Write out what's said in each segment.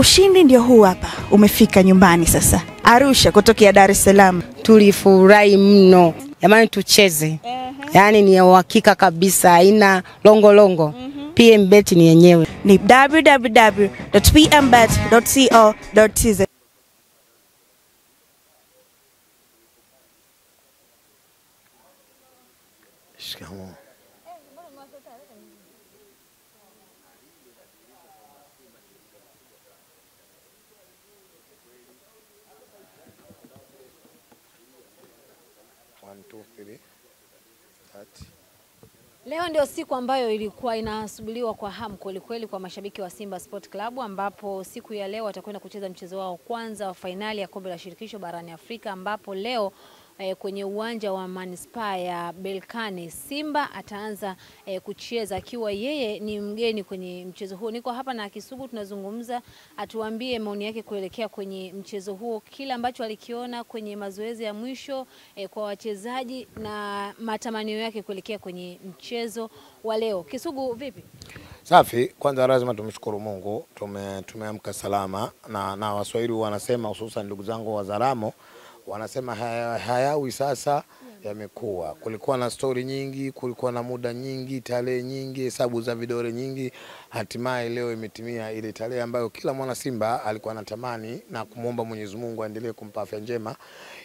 Ushindi ndio huu hapa, umefika nyumbani sasa. Arusha kutokea Dar es Salaam. Tulifurahi mno. Jamani tucheze. Yaani ni uhakika kabisa, haina longo. PMBet ni yenyewe. Ni www.pmbet.co.tz. Shikamoo. Leo ndio siku ambayo ilikuwa inasubiriwa kwa hamu kweli kwa mashabiki wa Simba Sport Club, ambapo siku ya leo watakwenda kucheza mchezo wao kwanza wa fainali ya kombe la shirikisho barani Afrika, ambapo leo kwenye uwanja wa Manispaa ya Berkane Simba ataanza kucheza akiwa yeye ni mgeni kwenye mchezo huo. Niko hapa na Kisugu, tunazungumza, atuambie maoni yake kuelekea kwenye mchezo huo, kila ambacho alikiona kwenye mazoezi ya mwisho kwa wachezaji na matamanio yake kuelekea kwenye mchezo wa leo. Kisugu, vipi? Safi, kwanza lazima tumshukuru Mungu, tumeamka salama na Waswahili wanasema, hususan ndugu zangu wa Zaramo wanasema hayawi sasa yamekuwa. Kulikuwa na story nyingi, kulikuwa na muda nyingi, tarehe nyingi, hesabu za vidole nyingi, hatimaye leo imetimia ile tarehe ambayo kila mwana Simba alikuwa anatamani na kumuomba Mwenyezi Mungu aendelee kumpa afya njema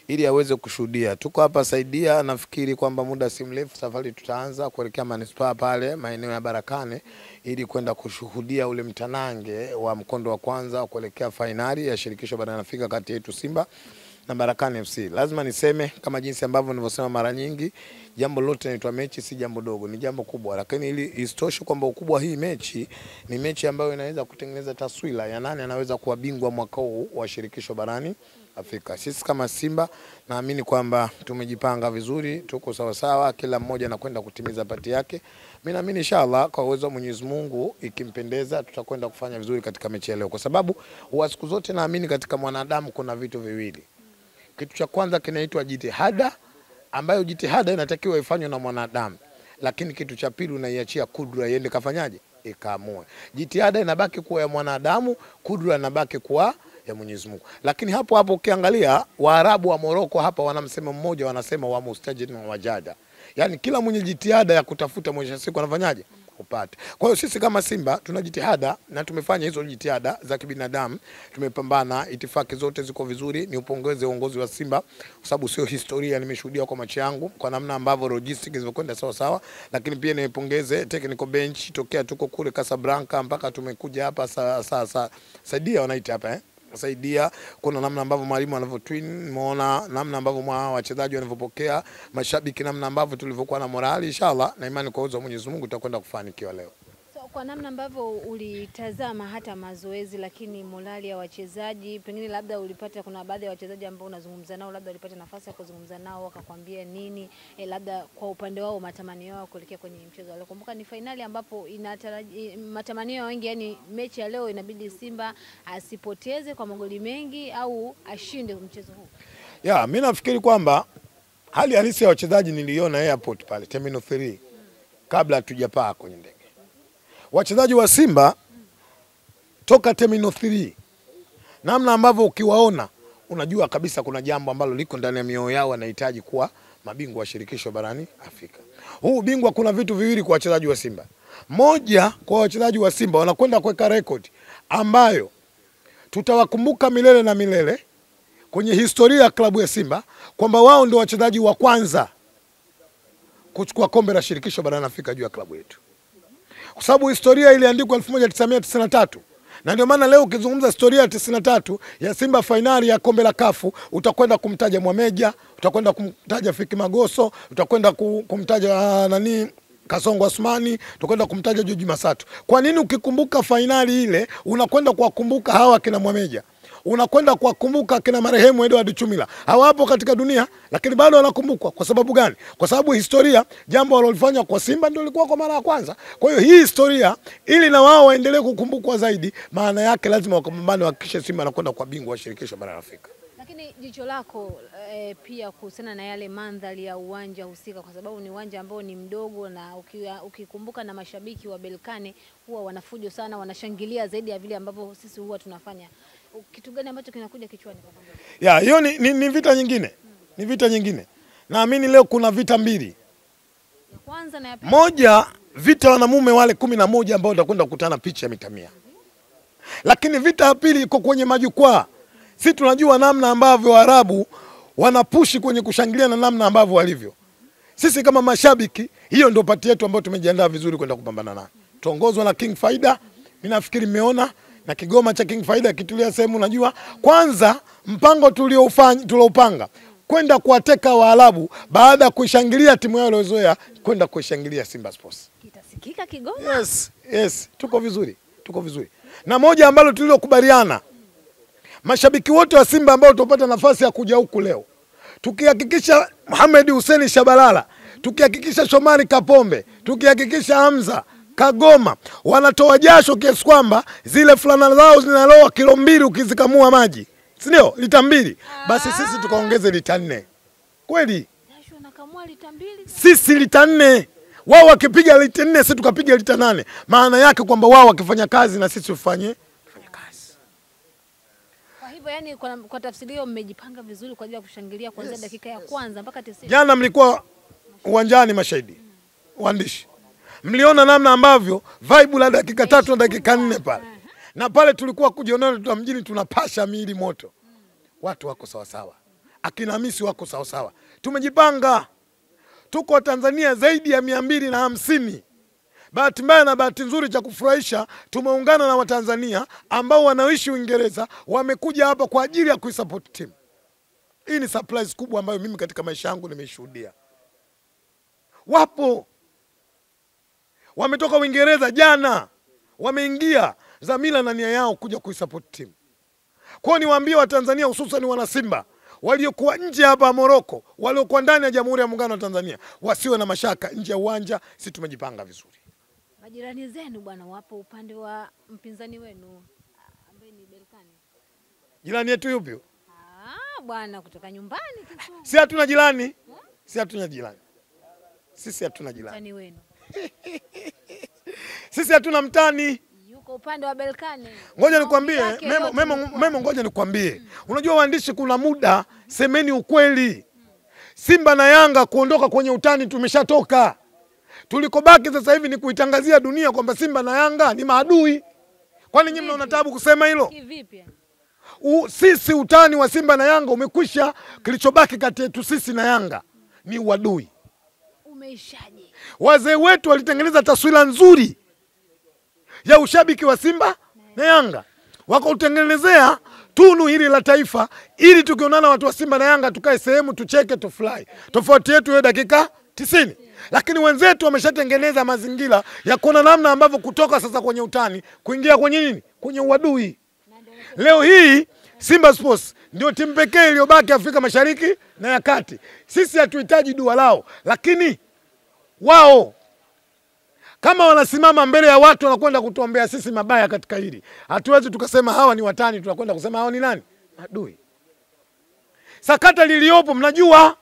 ili aweze kushuhudia. Tuko hapa saidia, nafikiri kwamba muda si mrefu safari tutaanza kuelekea Manispaa pale maeneo ya Berkane ili kwenda kushuhudia ule mtanange wa mkondo wa kwanza kuelekea finali ya shirikisho barani Afrika kati yetu Simba na Berkane FC. Lazima niseme kama jinsi ambavyo nilivyosema mara nyingi, jambo lote linaitwa mechi, si jambo dogo, ni jambo kubwa. Lakini ili isitoshe kwamba ukubwa hii mechi ni mechi ambayo inaweza kutengeneza taswira ya nani anaweza kuwa bingwa mwaka huu wa shirikisho barani Afrika. Sisi kama Simba naamini kwamba tumejipanga vizuri, tuko sawa sawa, kila mmoja anakwenda kutimiza pati yake. Mimi naamini inshallah kwa uwezo wa Mwenyezi Mungu ikimpendeza tutakwenda kufanya vizuri katika mechi ya leo, kwa sababu siku zote naamini katika mwanadamu kuna vitu viwili. Kitu cha kwanza kinaitwa jitihada, ambayo jitihada inatakiwa ifanywe na mwanadamu. Lakini kitu cha pili unaiachia kudra iende kafanyaje? Ikaamue. Jitihada inabaki kuwa ya mwanadamu, kudra inabaki kuwa ya Mwenyezi Mungu. Lakini hapo ukiangalia Waarabu wa Morocco hapa wanamsema mmoja, wanasema wa mustajid na wajada. Yaani kila mwenye jitihada ya kutafuta mwisho siku anafanyaje? Upate. Kwa hiyo sisi kama Simba tuna jitihada na tumefanya hizo jitihada za kibinadamu, tumepambana, itifaki zote ziko vizuri. Ni upongeze uongozi wa Simba kwa sababu sio historia, nimeshuhudia kwa macho yangu kwa namna ambavyo logistics zimekwenda sawa sawa. Lakini pia nipongeze technical bench tokea tuko kule Casablanca mpaka tumekuja hapa sasa saidia wanaita hapa saidia. Kuna namna ambavyo mwalimu anavyotwin, umeona namna ambavyo wachezaji wanavyopokea, mashabiki namna ambavyo tulivyokuwa na morali. Inshallah na imani kwa uwezo wa Mwenyezi Mungu tutakwenda kufanikiwa leo. So, kwa namna ambavyo ulitazama hata mazoezi, lakini morali ya wachezaji, pengine labda ulipata, kuna baadhi ya wachezaji ambao unazungumza nao, labda ulipata nafasi ya kuzungumza nao wakakwambia nini, labda kwa upande wao matamanio yao kuelekea kwenye mchezo leo? Kumbuka ni finali ambapo matamanio wengi, yani mechi ya leo inabidi Simba asipoteze kwa magoli mengi au ashinde mchezo huu. Mimi nafikiri kwamba hali halisi ya wachezaji niliona airport pale Terminal 3 kabla hatujapaa kwenye ndege. Wachezaji wa Simba toka Terminal 3, namna ambavyo ukiwaona unajua kabisa kuna jambo ambalo liko ndani ya mioyo yao, wanahitaji kuwa mabingwa wa shirikisho barani Afrika. Huu bingwa, kuna vitu viwili kwa wachezaji wa Simba. Moja, kwa wachezaji wa Simba wanakwenda kuweka record ambayo tutawakumbuka milele na milele kwenye historia ya klabu ya Simba, kwamba wao ndio wachezaji wa kwanza kuchukua kombe la shirikisho barani Afrika juu ya klabu yetu. Kwa sababu historia iliandikwa 1993. Na ndio maana leo ukizungumza historia ya 93 ya Simba finali ya kombe la Kafu, utakwenda kumtaja Mwameja, utakwenda kumtaja Fiki Magoso, utakwenda kumtaja Kasongo Osmani, utakwenda kumtaja Joji Masatu. Kwa nini ukikumbuka finali ile unakwenda kuwakumbuka hawa kina Mwameja? Unakwenda kuwakumbuka kina marehemu Edward Chumila. Hawapo katika dunia lakini bado wanakumbukwa. Kwa sababu gani? Kwa sababu historia, jambo walilofanya kwa Simba ndio lilikuwa kwa mara ya kwanza. Kwa hiyo hii historia ili na wao waendelee kukumbukwa zaidi, maana yake lazima wakapambane, hakikisha Simba anakwenda kwa bingwa wa shirikisho barani Afrika. Lakini jicho lako pia kuhusiana na yale mandhari ya uwanja husika, kwa sababu ni uwanja ambao ni mdogo, na ukikumbuka na mashabiki wa Berkane huwa wanafujo sana, wanashangilia zaidi ya vile ambavyo sisi huwa tunafanya. Kitu gani ambacho kinakuja kichwani kwa kwamba? Ya, hiyo ni vita nyingine. Ni vita nyingine. Naamini leo kuna vita mbili. Ya kwanza na ya pili. Moja, vita wanamume wale 11 ambao watakwenda kukutana picha ya mita 100. Lakini vita ya pili iko kwenye majukwaa. Sisi tunajua namna ambavyo Waarabu wanapushi kwenye kushangilia na namna ambavyo walivyo. Sisi kama mashabiki, hiyo ndio pati yetu ambayo tumejiandaa vizuri kwenda kupambana nayo. Tuongozwa na King Faida. Mimi nafikiri mmeona na kigoma cha King Faida kitulia sehemu, unajua. Kwanza mpango tuliopanga kwenda kuwateka Waarabu baada ya kuishangilia timu yao iliyozoea kwenda kuishangilia Simba Sports. Kitasikika Kigoma? Yes, tuko vizuri. Tuko vizuri. Na moja ambalo tulilokubaliana, mashabiki wote wa Simba ambao tupata nafasi ya kuja huku leo, tukihakikisha Mohamed Hussein Shabalala, tukihakikisha Shomari Kapombe, tukihakikisha Hamza Kagoma wanatoa jasho kiasi kwamba zile fulana zao zinaloa kilo 2 ukizikamua maji, si ndio? Lita 2. Basi sisi tukaongeze lita 4. Kweli? Jasho nakamua lita 2. Sisi lita 4. Wao wakipiga lita 4, sisi tukapiga lita 8. Maana yake kwamba wao wakifanya kazi na sisi tufanye kazi. Kwa hivyo yani kwa tafsiri hiyo mmejipanga vizuri kwa ajili ya kushangilia kuanzia dakika ya kwanza mpaka 90. Jana mlikuwa uwanjani mashahidi. Waandishi. Mliona namna ambavyo vibe la dakika 3 na dakika 4 pale. Na pale tulikuwa kujionea tu mjini tunapasha miili moto. Watu wako sawa sawa. Akina Hamisi wako sawa sawa. Tumejipanga. Tuko Tanzania zaidi ya 250. Bahati mbaya na bahati nzuri cha kufurahisha, tumeungana na Watanzania ambao wanaishi Uingereza, wamekuja hapa kwa ajili ya kuisupport team. Hii ni surprise kubwa ambayo mimi katika maisha yangu nimeishuhudia. Wapo wametoka Uingereza jana, wameingia dhamira na nia yao kuja kuisupport team. Kwa hiyo niwaambie Watanzania, hususan wana Simba waliokuwa nje hapa Morocco, waliokuwa ndani ya Jamhuri ya Muungano wa Tanzania, wasiwe na mashaka. Nje ya uwanja sisi tumejipanga vizuri. Majirani zenu bwana wapo upande wa mpinzani wenu ambaye ni Berkane. Jirani yetu yupi? Bwana kutoka nyumbani kitu. Si hatuna jirani. Si hatuna jirani. Sisi hatuna jirani. Mtani wenu. Sisi hatuna mtani. Yuko upande wa Berkane. Ngoja nikwambie, Memo ngoja nikwambie. Unajua waandishi, kuna muda semeni ukweli. Simba na Yanga kuondoka kwenye utani tumeshatoka. Tulikobaki sasa hivi ni kuitangazia dunia kwamba Simba na Yanga ni maadui. Kwani nyinyi mnaona taabu kusema hilo? Kivipi? Sisi utani wa Simba na Yanga umekwisha. Kilichobaki kati yetu sisi na Yanga ni uadui. Umeishaje? Wazee wetu walitengeneza taswira nzuri ya ushabiki wa Simba na Yanga. Wakautengenezea tunu hili la taifa ili tukionana watu wa Simba na Yanga tukae sehemu tucheke tufurahi. Tofauti yetu hiyo dakika 90. Lakini wenzetu wameshatengeneza mazingira ya kuona namna ambavyo kutoka sasa kwenye utani kuingia kwenye nini? Kwenye uadui. Leo hii Simba Sports ndio timu pekee iliyobaki Afrika Mashariki na ya Kati. Sisi hatuhitaji dua lao, lakini wao kama wanasimama mbele ya watu wanakwenda kutuombea sisi mabaya katika hili, hatuwezi tukasema hawa ni watani, tunakwenda kusema hao ni nani? Adui. Sakata liliopo mnajua.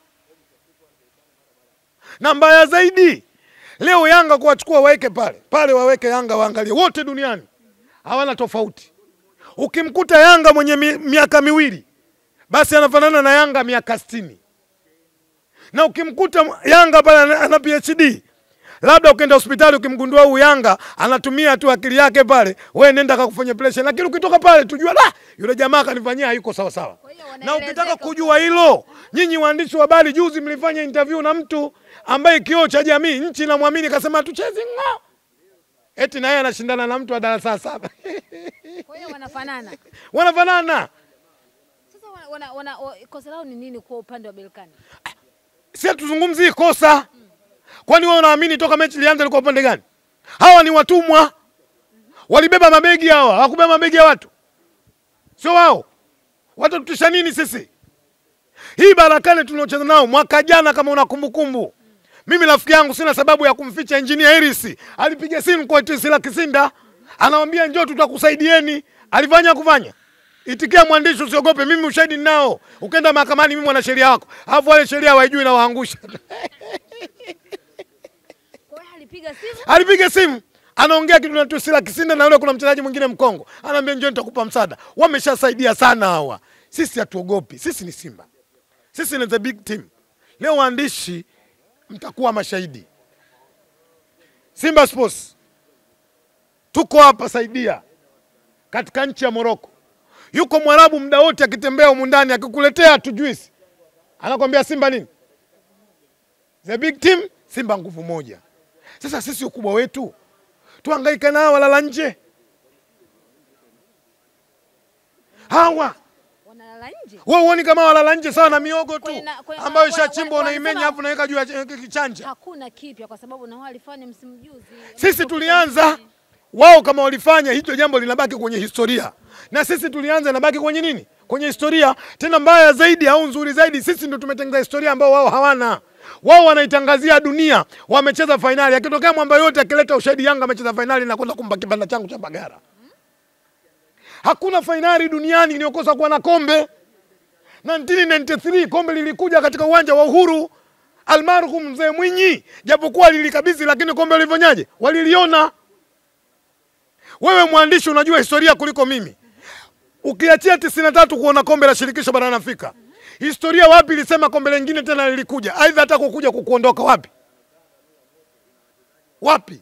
Na mbaya zaidi, leo Yanga kuwachukua waweke pale waweke Yanga waangalie wote duniani. Hawana tofauti. Ukimkuta Yanga mwenye miaka 2, basi anafanana na Yanga miaka 60. Na ukimkuta Yanga pale ana PhD, labda ukienda hospitali ukimgundua huyu Yanga anatumia tu akili yake pale, wewe nenda kakufanya operation. Lakini ukitoka pale tujua yule jamaa kanifanyia hayuko sawa sawa. Na ukitaka kujua hilo, nyinyi waandishi wa habari, juzi mlifanya interview na mtu ambaye kioo cha jamii nchi inamwamini, kasema tucheze ngo. Eti na yeye anashindana na mtu wa darasa 7. Kwa hiyo wanafanana. Wanafanana. Sasa kosa lao ni nini kwa upande wa Berkane? Si tuzungumzie kosa. Kwani wewe unaamini toka mechi ilianza ilikuwa upande gani? Hawa ni watumwa. Walibeba mabegi hawa, hawakubeba mabegi ya watu. Sio wao. Watatutisha nini sisi? Hii Berkane tunaocheza nao mwaka jana kama una kumbukumbu. Mimi rafiki yangu sina sababu ya kumficha Engineer Harris. Alipiga simu kwa Tisila Kisinda, anamwambia njoo tutakusaidieni. Alifanya kufanya? Itikia mwandishi, usiogope, mimi ushahidi ninao. Ukenda mahakamani mimi mwanasheria wako. Alafu wale sheria hawajui na waangusha. Kwa hiyo alipiga simu? Alipiga simu. Anaongea kitu na Tusila Kisinda na yule kuna mchezaji mwingine Mkongo. Anaambia njoo nitakupa msaada. Wameshasaidia sana hawa. Sisi hatuogopi. Sisi ni Simba. Sisi ni the big team. Leo waandishi mtakuwa mashahidi. Simba Sports tuko hapa saidia katika nchi ya Morocco. Yuko Mwarabu muda wote akitembea humu ndani akikuletea tu juice. Anakuambia Simba nini? The big team, Simba nguvu moja. Sasa sisi ukubwa wetu tuhangaika na hawa lala nje. Hawa wanalala nje. Wewe uone kama walala nje sawa na miogo tu ambayo ishachimbwa unaimenya hapo naweka juu ya kichanja. Hakuna kipya kwa sababu na wao walifanya msimu juzi. Sisi tulianza, wao kama walifanya hicho jambo linabaki kwenye historia. Na sisi tulianza inabaki kwenye nini? Kwenye historia. Tena mbaya zaidi au nzuri zaidi, sisi ndio tumetengeneza historia ambao wao hawana. Wao wanaitangazia dunia wamecheza finali. Akitokea mwamba yote akileta ushahidi Yanga amecheza finali na kwenda kumpa kibanda changu cha Bagara. Hakuna finali duniani iliyokosa kuwa na kombe. 1993 kombe lilikuja katika uwanja wa Uhuru. Almarhum Mzee Mwinyi japokuwa lilikabidhi lakini kombe lilivyonaje? Waliliona. Wewe mwandishi unajua historia kuliko mimi. Ukiachia 93 kuona kombe la shirikisho barani Afrika. Historia wapi ilisema kombe lingine tena lilikuja? Aidha hata kukuja kukuondoka wapi? Wapi?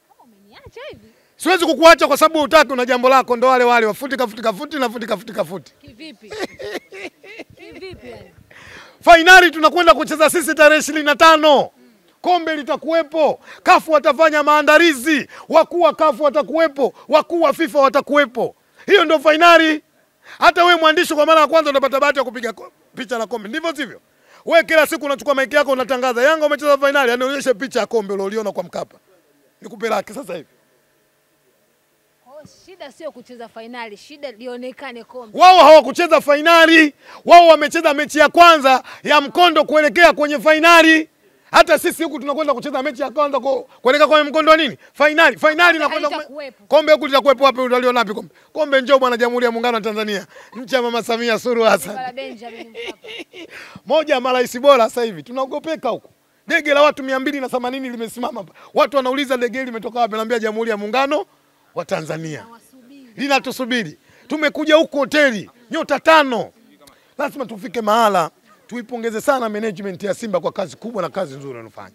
Kama umeniacha hivi. Siwezi kukuacha kwa sababu utaki una jambo lako ndo wale wafuti na futi. Kivipi? Kivipi yani? Finali tunakwenda kucheza sisi tarehe 25. Kombe litakuwepo. Kafu watafanya maandalizi. Wakuu wa Kafu watakuwepo. Wakuu wa FIFA watakuwepo. Hiyo ndio finali. Hata wewe mwandishi kwa mara ya kwanza unapata bahati ya kupiga picha na kombe. Ndivyo sivyo? Wewe kila siku unachukua mic yako unatangaza Yanga umecheza finali, anionyeshe picha ya kombe uliona kwa Mkapa. Nikupe laki sasa hivi. Shida sio kucheza finali, shida lionekane kombe. Wao hawakucheza finali. Wao wamecheza mechi ya kwanza ya mkondo kuelekea kwenye finali. Hata sisi huku tunakwenda kucheza mechi ya kwanza kuelekea kwenye mkondo wa nini? Finali. Finali nakwenda kombe huku litakuwepo wapi utaliona wapi kombe? Kombe njoo bwana Jamhuri ya Muungano wa Tanzania. Nchi ya Mama Samia Suluhu Hassan. Moja ya marais bora sasa hivi. Tunaogopeka huku. Dege la watu 280 limesimama hapa. Watu wanauliza dege limetoka wapi? Naambia Jamhuri ya Muungano wa Tanzania. Linatusubiri. Tumekuja huko hoteli nyota 5. Lazima tufike mahala. Tuipongeze sana management ya Simba kwa kazi kubwa na kazi nzuri wanafanya.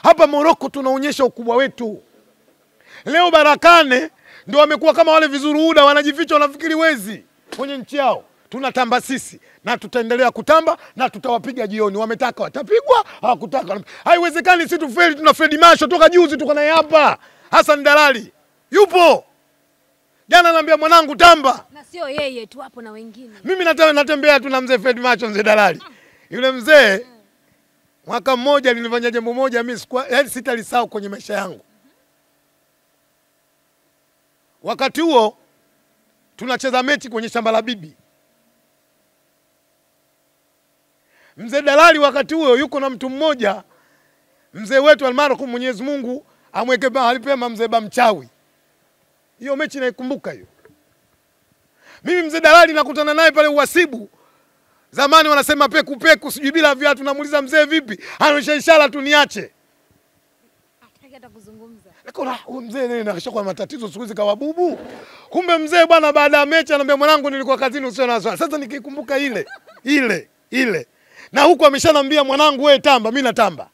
Hapa Morocco tunaonyesha ukubwa wetu. Leo Barakane ndio wamekuwa kama wale vizuruhuda wanajificha wanafikiri wezi kwenye nchi yao. Tunatamba sisi na tutaendelea kutamba na tutawapiga jioni. Wametaka watapigwa, hawakutaka. Haiwezekani sisi tufeli, tuna Fred Masho toka juzi tuko naye hapa. Hassan Dalali yupo. Jana naambia mwanangu tamba. Na sio yeye tu hapo na wengine. Mimi natembea tu na mzee Fred Masho, mzee Dalali. Yule mzee mwaka mmoja nilifanya jambo moja mimi sitalisahau kwenye maisha yangu. Wakati huo tunacheza mechi kwenye shamba la bibi. Mzee Dalali wakati huo yuko na mtu mmoja, mzee wetu almarhum Mwenyezi Mungu amweke mahali pema, mzee Bamchawi. Hiyo mechi naikumbuka hiyo. Mimi mzee Dalali nakutana naye pale Uhasibu. Zamani wanasema peku sijui bila viatu, namuuliza mzee vipi? Anaonyesha ishara tu niache. Hataki hata kuzungumza. Huyo mzee nini akishakuwa na matatizo siku hizi kawa bubu. Kumbe mzee bwana baada ya mechi anambia mwanangu nilikuwa kazini usio na wasiwasi. Sasa nikikumbuka ile. Na huko ameshanambia mwanangu wewe tamba, mimi natamba.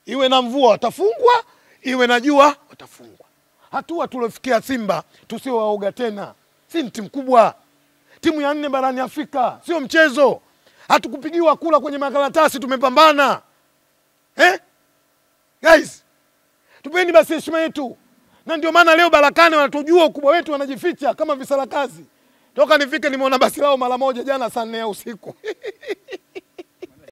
Iwe na mvua watafungwa, iwe na jua watafungwa. Hatua tulofikia Simba tusiwe waoga tena. Si ni timu kubwa. Timu ya 4 barani Afrika, sio mchezo. Hatukupigiwa kula kwenye makaratasi, tumepambana. Guys, tupeni basi heshima yetu. Na ndio maana leo Barakane wanatujua ukubwa wetu, wanajificha kama visalakazi. Toka nifike nimeona basi lao mara moja jana saa 4 ya usiku.